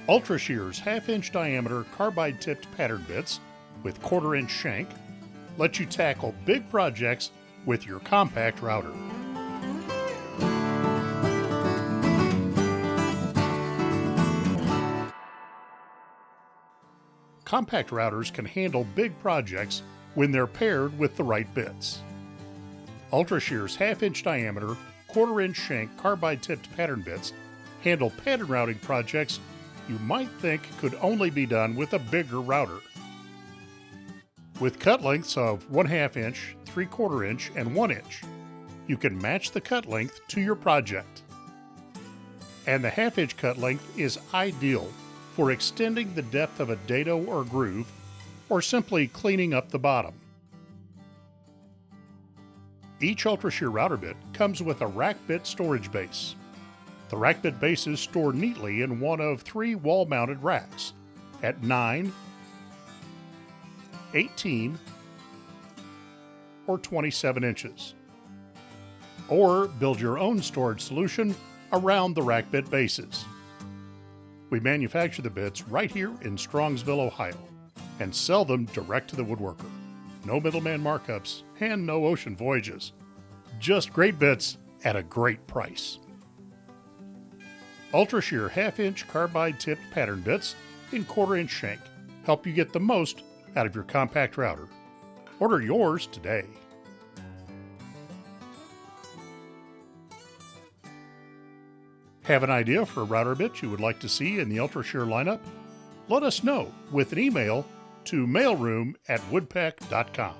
Ultra-Shear's half-inch diameter carbide-tipped pattern bits with quarter-inch shank let you tackle big projects with your compact router. Compact routers can handle big projects when they're paired with the right bits. Ultra-Shear's half-inch diameter, quarter-inch shank carbide-tipped pattern bits handle pattern routing projects you might think could only be done with a bigger router. With cut lengths of 1/2 inch, 3/4 inch, and 1 inch, you can match the cut length to your project. And the half-inch cut length is ideal for extending the depth of a dado or groove, or simply cleaning up the bottom. Each Ultra-Shear router bit comes with a rack bit storage base. The rack bit bases store neatly in one of 3 wall-mounted racks at 9, 18, or 27 inches. Or build your own storage solution around the rack bit bases. We manufacture the bits right here in Strongsville, Ohio, and sell them direct to the woodworker. No middleman markups and no ocean voyages. Just great bits at a great price. Ultra-Shear half-inch carbide-tipped pattern bits in quarter-inch shank help you get the most out of your compact router. Order yours today. Have an idea for a router bit you would like to see in the Ultra-Shear lineup? Let us know with an email to mailroom@woodpeck.com.